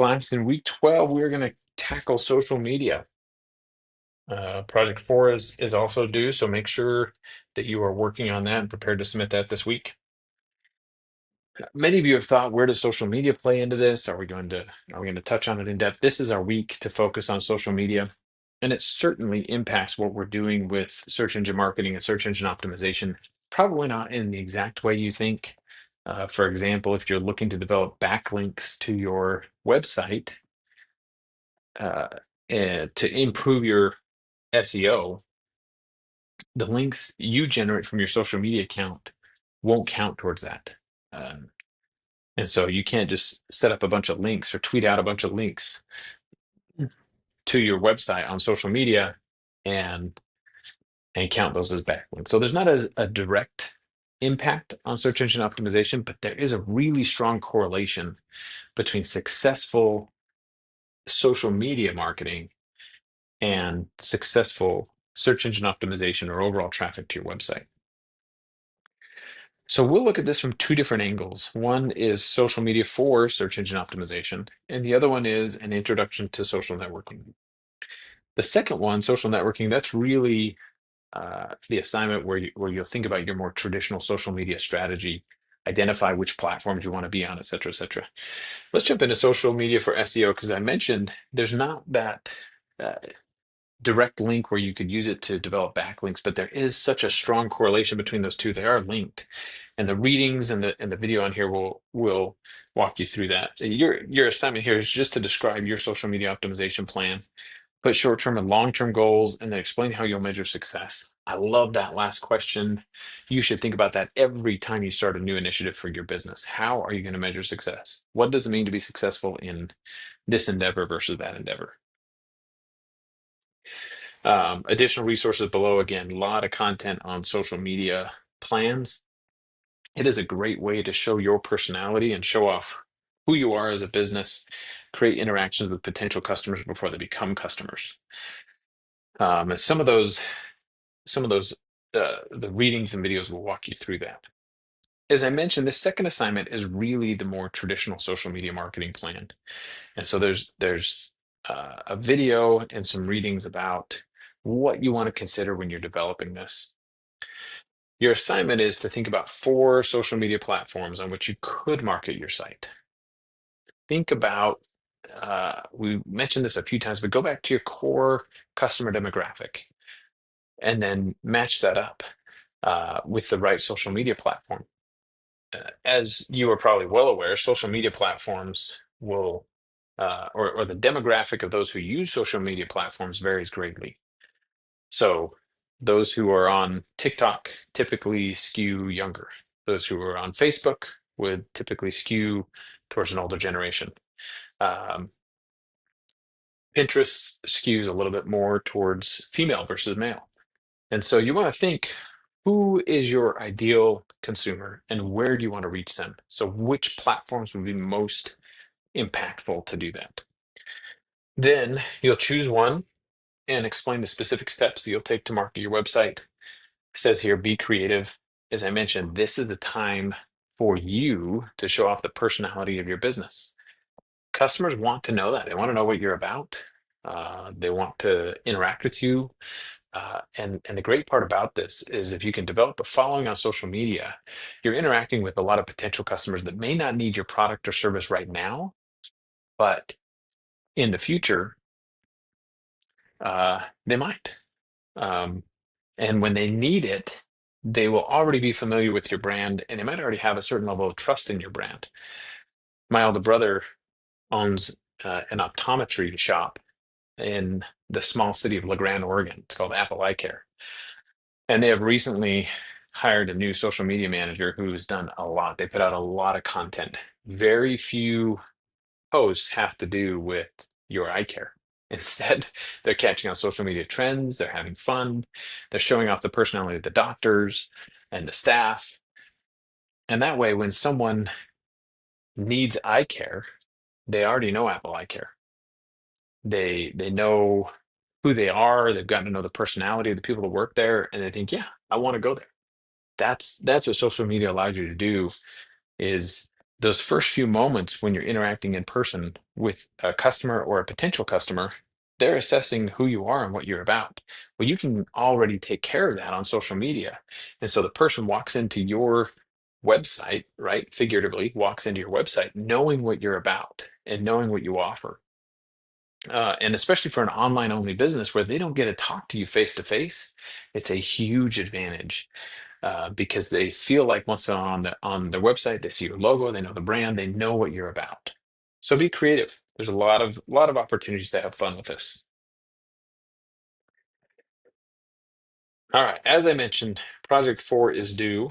class. In week 12, we're going to tackle social media. Project 4 is also due, so make sure that you are working on that and prepared to submit that this week. Many of you have thought, where does social media play into this? Are we going to touch on it in depth? This is our week to focus on social media, and it certainly impacts what we're doing with search engine marketing and search engine optimization. Probably not in the exact way you think. For example, if you're looking to develop backlinks to your website uh, to improve your SEO, the links you generate from your social media account won't count towards that. Um, and so you can't just set up a bunch of links or tweet out a bunch of links to your website on social media and count those as backlinks. So there's not a direct impact on search engine optimization, but there is a really strong correlation between successful social media marketing and successful search engine optimization or overall traffic to your website. So we'll look at this from two different angles. One is social media for search engine optimization, and the other one is an introduction to social networking. The second one, social networking, that's really the assignment where you'll think about your more traditional social media strategy, identify which platforms you want to be on, et cetera, et cetera. Let's jump into social media for SEO because I mentioned there's not that uh, direct link where you could use it to develop backlinks, but there is such a strong correlation between those two. They are linked, and the readings and the video on here will walk you through that. Your assignment here is just to describe your social media optimization plan, put short-term and long-term goals, and then explain how you'll measure success. I love that last question. You should think about that every time you start a new initiative for your business. How are you going to measure success? What does it mean to be successful in this endeavor versus that endeavor? Additional resources below. Again, a lot of content on social media plans. It is a great way to show your personality and show off who you are as a business, create interactions with potential customers before they become customers. And some of those the readings and videos will walk you through that. As I mentioned, this second assignment is really the more traditional social media marketing plan. And so there's a video and some readings about what you want to consider when you're developing this. Your assignment is to think about 4 social media platforms on which you could market your site. Think about, we mentioned this a few times, but go back to your core customer demographic and then match that up with the right social media platform. As you are probably well aware, social media platforms will, or the demographic of those who use social media platforms varies greatly. So those who are on TikTok typically skew younger. Those who are on Facebook would typically skew towards an older generation. Um, Pinterest skews a little bit more towards female versus male. And so you want to think, who is your ideal consumer and where do you want to reach them? So which platforms would be most impactful to do that? Then you'll choose one and explain the specific steps that you'll take to market your website. It says here, be creative. As I mentioned, this is a time for you to show off the personality of your business. Customers want to know that. They want to know what you're about. They want to interact with you. And the great part about this is if you can develop a following on social media, you're interacting with a lot of potential customers that may not need your product or service right now, but in the future, they might. Um, and when they need it, they will already be familiar with your brand and they might already have a certain level of trust in your brand. My older brother owns an optometry shop in the small city of LeGrand, Oregon. It's called Apple Eye Care. And they have recently hired a new social media manager who's done a lot. They put out a lot of content. Very few posts have to do with your eye care. Instead, they're catching on social media trends, they're having fun, they're showing off the personality of the doctors and the staff. And that way, when someone needs eye care, they already know Apple Eye Care. They know who they are, they've gotten to know the personality of the people that work there, and they think, yeah, I want to go there. That's what social media allows you to do is those first few moments when you're interacting in person with a customer or a potential customer, they're assessing who you are and what you're about. Well, you can already take care of that on social media. And so the person walks into your website, right? Figuratively walks into your website knowing what you're about and knowing what you offer. And especially for an online only business where they don't get to talk to you face to face, it's a huge advantage because they feel like once they're on their website, they see your logo, they know the brand, they know what you're about. So be creative. There's a lot of opportunities to have fun with this. All right, as I mentioned, project 4 is due.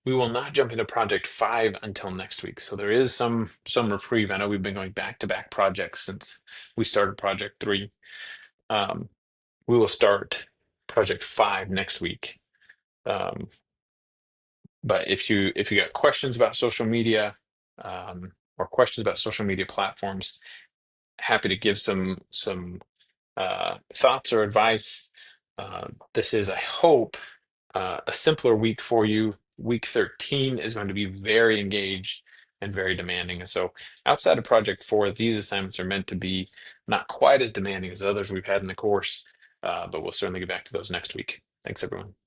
We will not jump into project 5 until next week. So there is some reprieve. I know we've been going back to back projects since we started project 3. Um, we will start project 5 next week. Um, but if you got questions about social media or questions about social media platforms, happy to give some thoughts or advice. This is, I hope, a simpler week for you. Week 13 is going to be very engaged and very demanding. And so, outside of Project 4, these assignments are meant to be not quite as demanding as others we've had in the course, but we'll certainly get back to those next week. Thanks, everyone.